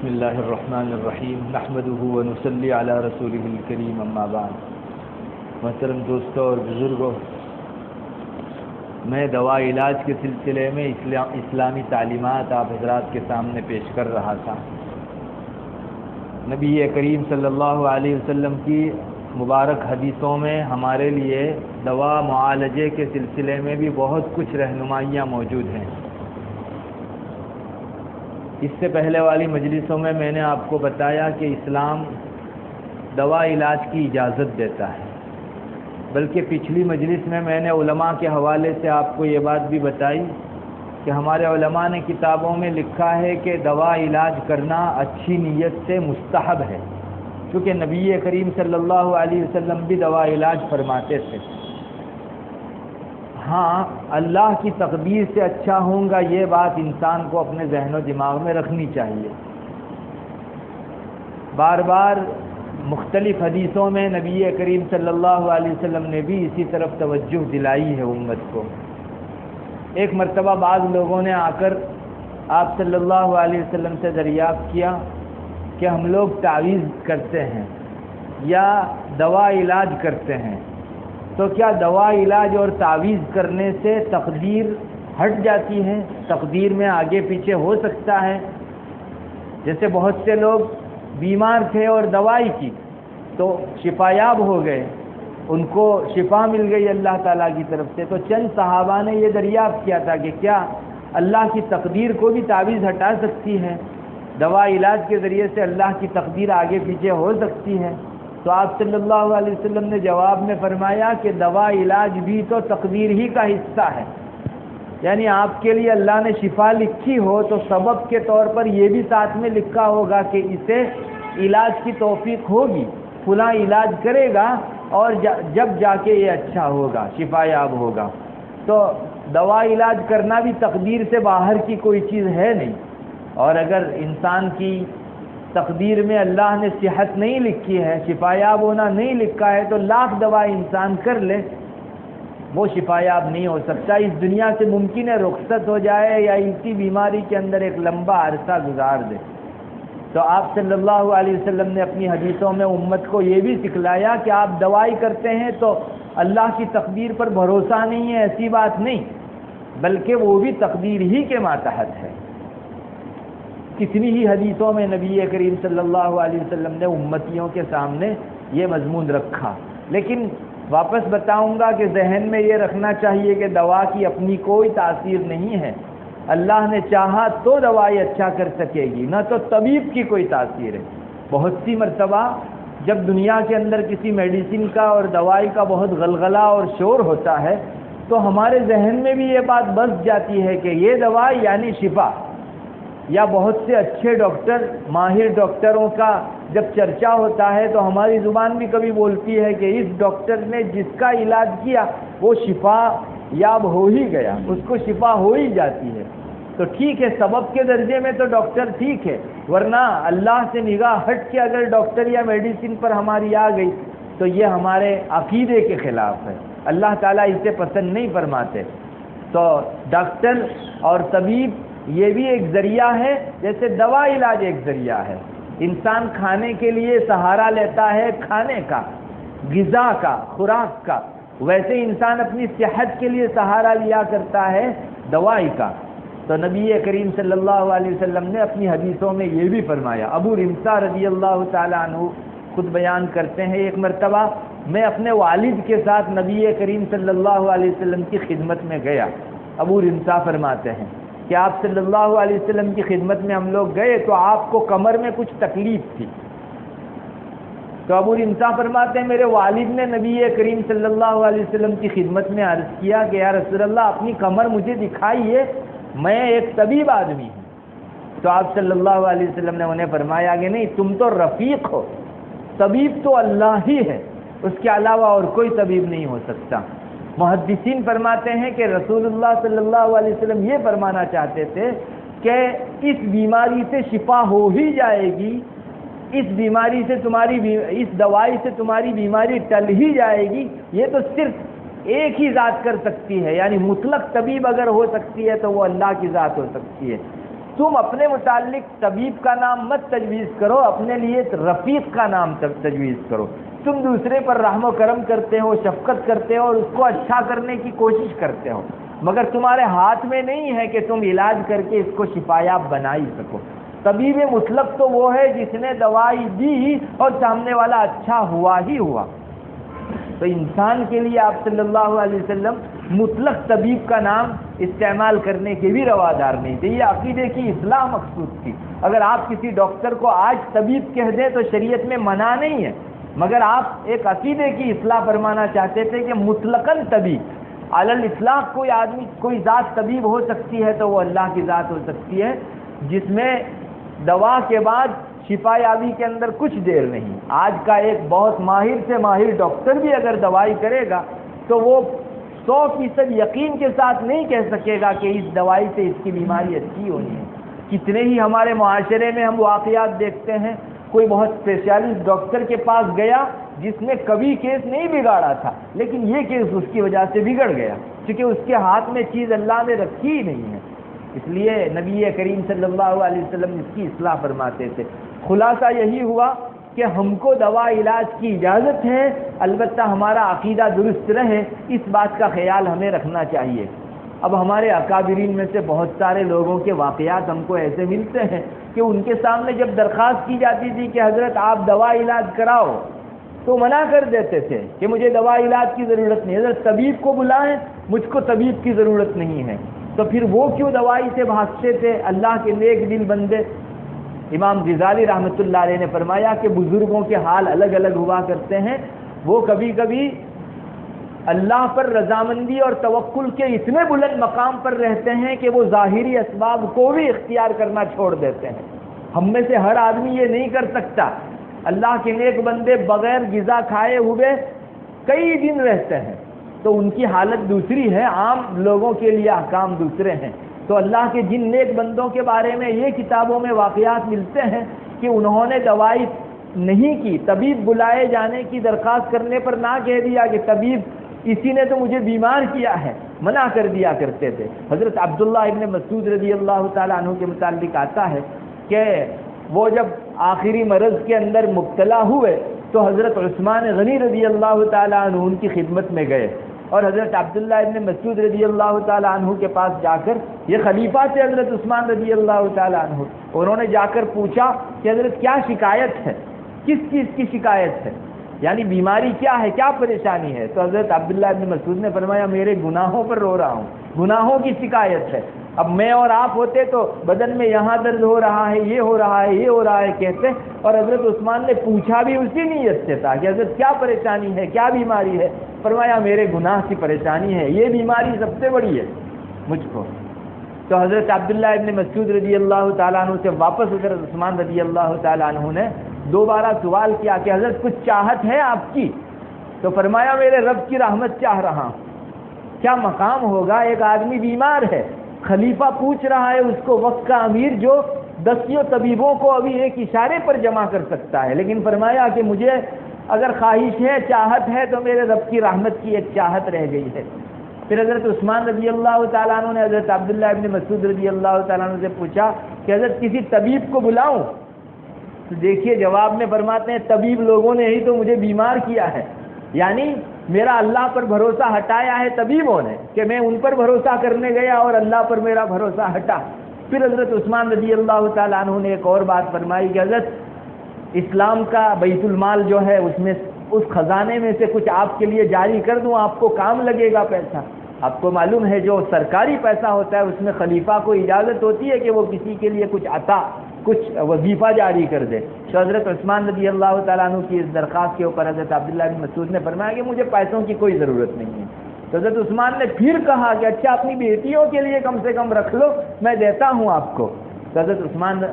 بسم اللہ الرحمن الرحیم نحمدہ ونصلی علی رسولہ الکریم اما بعد۔ محترم دوستوں اور بزرگوں، میں دوا علاج کے سلسلے میں اسلامی تعلیمات آپ حضرات کے سامنے پیش کر رہا تھا۔ نبی کریم صلی اللہ علیہ وسلم کی مبارک حدیثوں میں ہمارے لیے دوا معالجے کے سلسلے میں بھی بہت کچھ رہنمائیاں موجود ہیں۔ اس سے پہلے والی مجلسوں میں نے آپ کو بتایا کہ اسلام دوا علاج کی اجازت دیتا ہے، بلکہ پچھلی مجلس میں نے علماء کے حوالے سے آپ کو یہ بات بھی بتائی کہ ہمارے علماء نے کتابوں میں لکھا ہے کہ دوا علاج کرنا اچھی نیت سے مستحب ہے، کیونکہ نبی کریم صلی اللہ علیہ وسلم بھی دوا علاج فرماتے تھے۔ ہاں، اللہ کی تقدیر سے اچھا ہوں گا، یہ بات انسان کو اپنے ذہن و دماغ میں رکھنی چاہیے۔ بار بار مختلف حدیثوں میں نبی کریم صلی اللہ علیہ وسلم نے بھی اسی طرف توجہ دلائی ہے امت کو۔ ایک مرتبہ بعض لوگوں نے آ کر آپ صلی اللہ علیہ وسلم سے دریافت کیا کہ ہم لوگ تعویذ کرتے ہیں یا دوا علاج کرتے ہیں، تو کیا دوا علاج اور تعویذ کرنے سے تقدیر ہٹ جاتی ہے؟ تقدیر میں آگے پیچھے ہو سکتا ہے؟ جیسے بہت سے لوگ بیمار تھے اور دوائی کی تو شفا یاب ہو گئے، ان کو شفا مل گئی اللہ تعالیٰ کی طرف سے، تو چند صحابہ نے یہ دریافت کیا تھا کہ کیا اللہ کی تقدیر کو بھی تعویذ ہٹا سکتی ہے؟ دوا علاج کے ذریعے سے اللہ کی تقدیر آگے پیچھے ہو سکتی ہے؟ تو آپ صلی اللہ علیہ وسلم نے جواب میں فرمایا کہ دوا علاج بھی تو تقدیر ہی کا حصہ ہے، یعنی آپ کے لیے اللہ نے شفا لکھی ہو تو سبب کے طور پر یہ بھی ساتھ میں لکھا ہوگا کہ اسے علاج کی توفیق ہوگی، فلاں علاج کرے گا اور جب جا کے یہ اچھا ہوگا، شفا یاب ہوگا۔ تو دوا علاج کرنا بھی تقدیر سے باہر کی کوئی چیز ہے نہیں، اور اگر انسان کی تقدیر میں اللہ نے صحت نہیں لکھی ہے، شفا یاب ہونا نہیں لکھا ہے، تو لاکھ دوا انسان کر لے وہ شفا یاب نہیں ہو سکتا۔ اس دنیا سے ممکن ہے رخصت ہو جائے یا اسی بیماری کے اندر ایک لمبا عرصہ گزار دے۔ تو آپ صلی اللہ علیہ وسلم نے اپنی حدیثوں میں امت کو یہ بھی سکھلایا کہ آپ دوائی کرتے ہیں تو اللہ کی تقدیر پر بھروسہ نہیں ہے، ایسی بات نہیں، بلکہ وہ بھی تقدیر ہی کے ماتحت ہے۔ کتنی ہی حدیثوں میں نبی کریم صلی اللہ علیہ وسلم نے امتیوں کے سامنے یہ مضمون رکھا۔ لیکن واپس بتاؤں گا کہ ذہن میں یہ رکھنا چاہیے کہ دوا کی اپنی کوئی تاثیر نہیں ہے، اللہ نے چاہا تو دوائی اچھا کر سکے گی، نہ تو طبیب کی کوئی تاثیر ہے۔ بہت سی مرتبہ جب دنیا کے اندر کسی میڈیسن کا اور دوائی کا بہت غلغلہ اور شور ہوتا ہے تو ہمارے ذہن میں بھی یہ بات بس جاتی ہے کہ یہ دوائی یعنی شفا، یا بہت سے اچھے ڈاکٹر، ماہر ڈاکٹروں کا جب چرچا ہوتا ہے تو ہماری زبان بھی کبھی بولتی ہے کہ اس ڈاکٹر نے جس کا علاج کیا وہ شفا یاب ہو ہی گیا، اس کو شفا ہو ہی جاتی ہے۔ تو ٹھیک ہے، سبب کے درجے میں تو ڈاکٹر ٹھیک ہے، ورنہ اللہ سے نگاہ ہٹ کے اگر ڈاکٹر یا میڈیسن پر ہماری آ گئی تو یہ ہمارے عقیدے کے خلاف ہے، اللہ تعالیٰ اسے پسند نہیں فرماتے۔ تو ڈاکٹر اور طبیب یہ بھی ایک ذریعہ ہے، جیسے دوا علاج ایک ذریعہ ہے۔ انسان کھانے کے لیے سہارا لیتا ہے کھانے کا، غذا کا، خوراک کا، ویسے انسان اپنی صحت کے لیے سہارا لیا کرتا ہے دوائی کا۔ تو نبی کریم صلی اللہ علیہ وسلم نے اپنی حدیثوں میں یہ بھی فرمایا۔ ابو رمسا رضی اللہ تعالیٰ عنہ خود بیان کرتے ہیں، ایک مرتبہ میں اپنے والد کے ساتھ نبی کریم صلی اللہ علیہ وسلم کی خدمت میں گیا۔ ابو رمسا فرماتے ہیں کہ آپ صلی اللہ علیہ وسلم کی خدمت میں ہم لوگ گئے تو آپ کو کمر میں کچھ تکلیف تھی۔ تو ابو رمسا فرماتے ہیں میرے والد نے نبی کریم صلی اللہ علیہ وسلم کی خدمت میں عرض کیا کہ یا رسول اللہ اپنی کمر مجھے دکھائیے، میں ایک طبیب آدمی ہوں۔ تو آپ صلی اللہ علیہ وسلم نے انہیں فرمایا کہ نہیں، تم تو رفیق ہو، طبیب تو اللہ ہی ہے، اس کے علاوہ اور کوئی طبیب نہیں ہو سکتا۔ محدثین فرماتے ہیں کہ رسول اللہ صلی اللہ علیہ وسلم یہ فرمانا چاہتے تھے کہ اس بیماری سے شفا ہو ہی جائے گی، اس بیماری سے اس دوائی سے تمہاری بیماری ٹل ہی جائے گی، یہ تو صرف ایک ہی ذات کر سکتی ہے، یعنی مطلق طبیب اگر ہو سکتی ہے تو وہ اللہ کی ذات ہو سکتی ہے۔ تم اپنے متعلق طبیب کا نام مت تجویز کرو، اپنے لیے رفیق کا نام تجویز کرو۔ تم دوسرے پر رحم و کرم کرتے ہو، شفقت کرتے ہو اور اس کو اچھا کرنے کی کوشش کرتے ہو، مگر تمہارے ہاتھ میں نہیں ہے کہ تم علاج کر کے اس کو شفایاب بنا ہی سکو۔ طبیب مطلق تو وہ ہے جس نے دوائی دی اور سامنے والا اچھا ہوا ہی ہوا۔ تو انسان کے لیے آپ صلی اللہ علیہ وسلم مطلق طبیب کا نام استعمال کرنے کے بھی روادار نہیں تھے۔ یہ عقیدے کی اصلاح مقصود تھی۔ اگر آپ کسی ڈاکٹر کو آج طبیب کہہ دیں تو شریعت میں منع نہیں ہے، مگر آپ ایک عقیدے کی اصلاح فرمانا چاہتے تھے کہ مطلقاً طبیب علی الاطلاق کوئی آدمی کوئی ذات طبیب ہو سکتی ہے تو وہ اللہ کی ذات ہو سکتی ہے جس میں دوا کے بعد شفا یابی کے اندر کچھ دیر نہیں۔ آج کا ایک بہت ماہر سے ماہر ڈاکٹر بھی اگر دوائی کرے گا تو وہ 100% یقین کے ساتھ نہیں کہہ سکے گا کہ اس دوائی سے اس کی بیماری اچھی ہونی ہے۔ کتنے ہی ہمارے معاشرے میں ہم واقعات دیکھتے ہیں، کوئی بہت اسپیشلسٹ ڈاکٹر کے پاس گیا جس نے کبھی کیس نہیں بگاڑا تھا، لیکن یہ کیس اس کی وجہ سے بگڑ گیا کیونکہ اس کے ہاتھ میں چیز اللہ نے رکھی ہی نہیں ہے۔ اس لیے نبی کریم صلی اللہ علیہ وسلم اس کی اصلاح فرماتے تھے۔ خلاصہ یہی ہوا کہ ہم کو دوا علاج کی اجازت ہے، البتہ ہمارا عقیدہ درست رہے، اس بات کا خیال ہمیں رکھنا چاہیے۔ اب ہمارے اکابرین میں سے بہت سارے لوگوں کے واقعات ہم کو ایسے ملتے ہیں کہ ان کے سامنے جب درخواست کی جاتی تھی کہ حضرت آپ دوا علاج کراؤ تو منع کر دیتے تھے کہ مجھے دوا علاج کی ضرورت نہیں، حضرت طبیب کو بلائیں، مجھ کو طبیب کی ضرورت نہیں ہے۔ تو پھر وہ کیوں دوائی سے بھاگتے تھے؟ اللہ کے نیک دل بندے امام غزالی رحمۃ اللہ علیہ نے فرمایا کہ بزرگوں کے حال الگ الگ ہوا کرتے ہیں، وہ کبھی کبھی اللہ پر رضامندی اور توکل کے اتنے بلند مقام پر رہتے ہیں کہ وہ ظاہری اسباب کو بھی اختیار کرنا چھوڑ دیتے ہیں۔ ہم میں سے ہر آدمی یہ نہیں کر سکتا۔ اللہ کے نیک بندے بغیر غذا کھائے ہوئے کئی دن رہتے ہیں، تو ان کی حالت دوسری ہے، عام لوگوں کے لیے احکام دوسرے ہیں۔ تو اللہ کے جن نیک بندوں کے بارے میں یہ کتابوں میں واقعات ملتے ہیں کہ انہوں نے دوائی نہیں کی، طبیب بلائے جانے کی درخواست کرنے پر نہ کہہ دیا کہ طبیب اسی نے تو مجھے بیمار کیا ہے، منع کر دیا کرتے تھے۔ حضرت عبداللہ ابن مسعود رضی اللہ تعالیٰ عنہ کے متعلق آتا ہے کہ وہ جب آخری مرض کے اندر مبتلا ہوئے تو حضرت عثمان غنی رضی اللہ تعالیٰ عنہ ان کی خدمت میں گئے اور حضرت عبداللہ ابن مسعود رضی اللہ تعالیٰ عنہ کے پاس جا کر، یہ خلیفہ تھے حضرت عثمان رضی اللہ تعالیٰ عنہ، انہوں نے جا کر پوچھا کہ حضرت کیا شکایت ہے، کس چیز کی شکایت ہے، یعنی بیماری کیا ہے، کیا پریشانی ہے؟ تو حضرت عبداللہ ابن مسعود نے فرمایا میرے گناہوں پر رو رہا ہوں، گناہوں کی شکایت ہے۔ اب میں اور آپ ہوتے تو بدن میں یہاں درد ہو رہا ہے، یہ ہو رہا ہے، یہ ہو رہا ہے کہتے، اور حضرت عثمان نے پوچھا بھی اسی نیت سے تھا کہ حضرت کیا پریشانی ہے، کیا بیماری ہے؟ فرمایا میرے گناہ کی پریشانی ہے، یہ بیماری سب سے بڑی ہے مجھ کو۔ تو حضرت عبداللہ ابن مسعود رضی اللہ تعالیٰ عنہ سے واپس حضرت عثمان رضی اللہ تعالیٰ عنہ نے دوبارہ سوال کیا کہ حضرت کچھ چاہت ہے آپ کی؟ تو فرمایا میرے رب کی رحمت چاہ رہا ہوں۔ کیا مقام ہوگا، ایک آدمی بیمار ہے، خلیفہ پوچھ رہا ہے اس کو، وقت کا امیر جو دسیوں طبیبوں کو ابھی ایک اشارے پر جمع کر سکتا ہے، لیکن فرمایا کہ مجھے اگر خواہش ہے، چاہت ہے تو میرے رب کی رحمت کی ایک چاہت رہ گئی ہے۔ پھر حضرت عثمان رضی اللہ تعالیٰ عنہ نے حضرت عبداللہ ابن مسعود رضی اللہ تعالیٰ عنہ سے پوچھا کہ حضرت کسی طبیب کو بلاؤں؟ تو دیکھیے جواب میں فرماتے ہیں طبیب لوگوں نے ہی تو مجھے بیمار کیا ہے، یعنی میرا اللہ پر بھروسہ ہٹایا ہے طبیبوں نے کہ میں ان پر بھروسہ کرنے گیا اور اللہ پر میرا بھروسہ ہٹا۔ پھر حضرت عثمان رضی اللہ تعالیٰ عنہ نے ایک اور بات فرمائی کہ حضرت اسلام کا بیت المال جو ہے اس میں اس خزانے میں سے کچھ آپ کے لیے جاری کر دوں، آپ کو کام لگے گا پیسہ۔ آپ کو معلوم ہے جو سرکاری پیسہ ہوتا ہے اس میں خلیفہ کو اجازت ہوتی ہے کہ وہ کسی کے لیے کچھ عطا، کچھ وظیفہ جاری کر دے۔ تو حضرت عثمان رضی اللہ تعالیٰ عنہ کی اس درخواست کے اوپر حضرت عبداللہ بن مسعود نے فرمایا کہ مجھے پیسوں کی کوئی ضرورت نہیں ہے۔ تو حضرت عثمان نے پھر کہا کہ اچھا اپنی بیٹیوں کے لیے کم سے کم رکھ لو، میں دیتا ہوں آپ کو۔ تو حضرت عثمان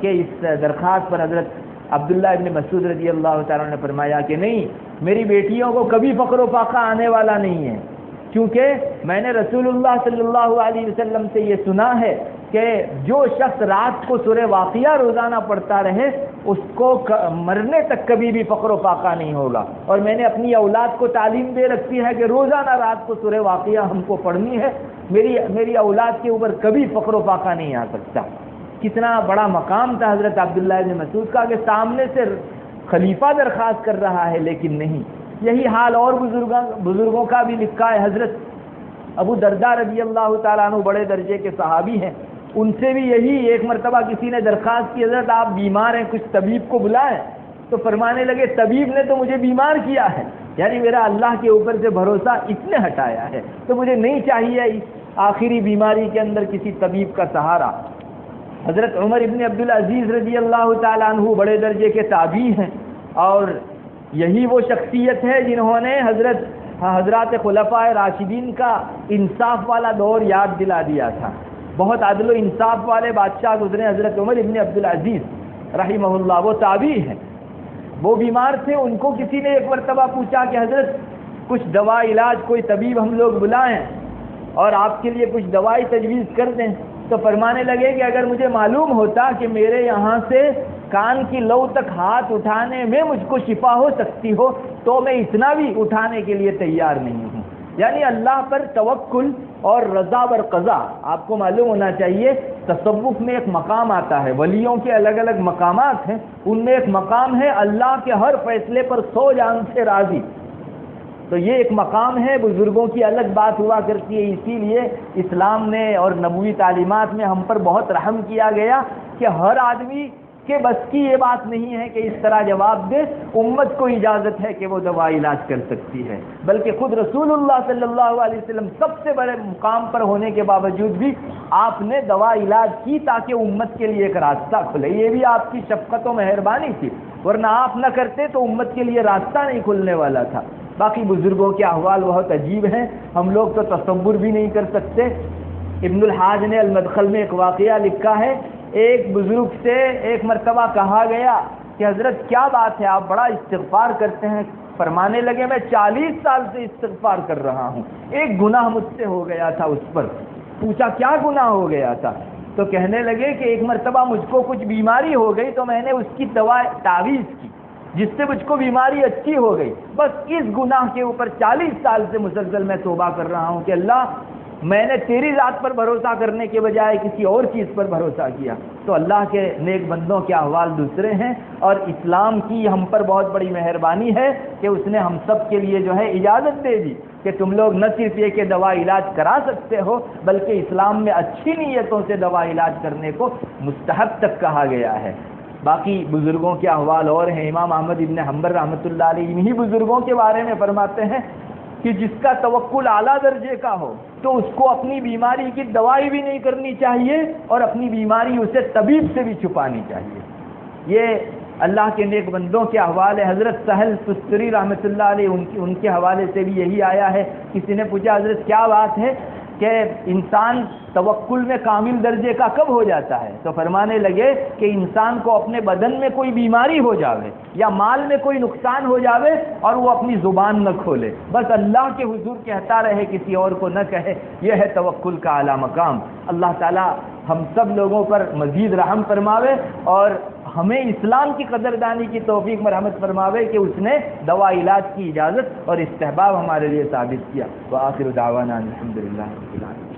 کے اس درخواست پر حضرت عبداللہ ابن مسعود رضی اللہ تعالیٰ نے فرمایا کہ نہیں، میری بیٹیوں کو کبھی فقر و فاقہ آنے والا نہیں ہے، کیونکہ میں نے رسول اللہ صلی اللہ علیہ وسلم سے یہ سنا ہے کہ جو شخص رات کو سورہ واقعہ روزانہ پڑھتا رہے اس کو مرنے تک کبھی بھی فقر و فاقہ نہیں ہوگا، اور میں نے اپنی اولاد کو تعلیم دے رکھی ہے کہ روزانہ رات کو سورہ واقعہ ہم کو پڑھنی ہے، میری اولاد کے اوپر کبھی فقر و فاقہ نہیں آ سکتا۔ کتنا بڑا مقام تھا حضرت عبداللہ ابن مسعود کا کہ سامنے سے خلیفہ درخواست کر رہا ہے لیکن نہیں. یہی حال اور بزرگوں کا بھی لکھا ہے. حضرت ابو درداء رضی اللہ تعالیٰ عنہ بڑے درجے کے صحابی ہیں, ان سے بھی یہی ایک مرتبہ کسی نے درخواست کی, حضرت آپ بیمار ہیں, کچھ طبیب کو بلائیں. تو فرمانے لگے طبیب نے تو مجھے بیمار کیا ہے, یعنی میرا اللہ کے اوپر سے بھروسہ اس نے ہٹایا ہے, تو مجھے نہیں چاہیے اس آخری بیماری کے اندر کسی طبیب کا سہارا. حضرت عمر ابن عبدالعزیز رضی اللہ تعالیٰ عنہ بڑے درجے کے تابعی ہیں, اور یہی وہ شخصیت ہے جنہوں نے حضرات خلفاء راشدین کا انصاف والا دور یاد دلا دیا تھا. بہت عدل و انصاف والے بادشاہ گزرے حضرت عمر ابن عبدالعزیز رحمہ اللہ. وہ تابعی ہیں, وہ بیمار تھے. ان کو کسی نے ایک مرتبہ پوچھا کہ حضرت کچھ دوا علاج کوئی طبیب ہم لوگ بلائیں اور آپ کے لیے کچھ دوائی تجویز کر دیں. تو فرمانے لگے کہ اگر مجھے معلوم ہوتا کہ میرے یہاں سے کان کی لو تک ہاتھ اٹھانے میں مجھ کو شفا ہو سکتی ہو تو میں اتنا بھی اٹھانے کے لیے تیار نہیں ہوں. یعنی اللہ پر توکل اور رضا بر قضا. آپ کو معلوم ہونا چاہیے تصوف میں ایک مقام آتا ہے, ولیوں کے الگ الگ مقامات ہیں, ان میں ایک مقام ہے اللہ کے ہر فیصلے پر 100 جان سے راضی. تو یہ ایک مقام ہے, بزرگوں کی الگ بات ہوا کرتی ہے. اسی لیے اسلام نے اور نبوی تعلیمات میں ہم پر بہت رحم کیا گیا کہ ہر آدمی کے بس کی یہ بات نہیں ہے کہ اس طرح جواب دے. امت کو اجازت ہے کہ وہ دوا علاج کر سکتی ہے, بلکہ خود رسول اللہ صلی اللہ علیہ وسلم سب سے بڑے مقام پر ہونے کے باوجود بھی آپ نے دوا علاج کی تاکہ امت کے لیے ایک راستہ کھلے. یہ بھی آپ کی شفقت و مہربانی تھی, ورنہ آپ نہ کرتے تو امت کے لیے راستہ نہیں کھلنے والا تھا. باقی بزرگوں کے احوال بہت عجیب ہیں, ہم لوگ تو تصور بھی نہیں کر سکتے. ابن الحاج نے المدخل میں ایک واقعہ لکھا ہے. ایک بزرگ سے ایک مرتبہ کہا گیا کہ حضرت کیا بات ہے, آپ بڑا استغفار کرتے ہیں. فرمانے لگے میں 40 سال سے استغفار کر رہا ہوں, ایک گناہ مجھ سے ہو گیا تھا. اس پر پوچھا کیا گناہ ہو گیا تھا, تو کہنے لگے کہ ایک مرتبہ مجھ کو کچھ بیماری ہو گئی تو میں نے اس کی دوا تعویذ کی جس سے مجھ کو بیماری اچھی ہو گئی. بس اس گناہ کے اوپر 40 سال سے مسلسل میں توبہ کر رہا ہوں کہ اللہ میں نے تیری ذات پر بھروسہ کرنے کے بجائے کسی اور چیز پر بھروسہ کیا. تو اللہ کے نیک بندوں کے احوال دوسرے ہیں, اور اسلام کی ہم پر بہت بڑی مہربانی ہے کہ اس نے ہم سب کے لیے جو ہے اجازت دے دی کہ تم لوگ نہ صرف یہ کہ دوا علاج کرا سکتے ہو بلکہ اسلام میں اچھی نیتوں سے دوا علاج کرنے کو مستحب تک کہا گیا ہے. باقی بزرگوں کے احوال اور ہیں. امام احمد ابن حنبل رحمۃ اللہ علیہ انہی بزرگوں کے بارے میں فرماتے ہیں کہ جس کا توکل اعلیٰ درجے کا ہو تو اس کو اپنی بیماری کی دوائی بھی نہیں کرنی چاہیے اور اپنی بیماری اسے طبیب سے بھی چھپانی چاہیے. یہ اللہ کے نیک بندوں کے احوال ہے. حضرت سہل تستری رحمۃ اللہ علیہ ان کے حوالے سے بھی یہی آیا ہے. کسی نے پوچھا حضرت کیا بات ہے کہ انسان توکل میں کامل درجے کا کب ہو جاتا ہے, تو فرمانے لگے کہ انسان کو اپنے بدن میں کوئی بیماری ہو جاوے یا مال میں کوئی نقصان ہو جاوے اور وہ اپنی زبان نہ کھولے, بس اللہ کے حضور کہتا رہے, کسی اور کو نہ کہے. یہ ہے توکل کا اعلیٰ مقام. اللہ تعالی ہم سب لوگوں پر مزید رحم فرماوے اور ہمیں اسلام کی قدردانی کی توفیق مرحمت فرماوے کہ اس نے دوا علاج کی اجازت اور استحباب ہمارے لیے ثابت کیا. وآخر دعوانا الحمدللہ رب العالمین.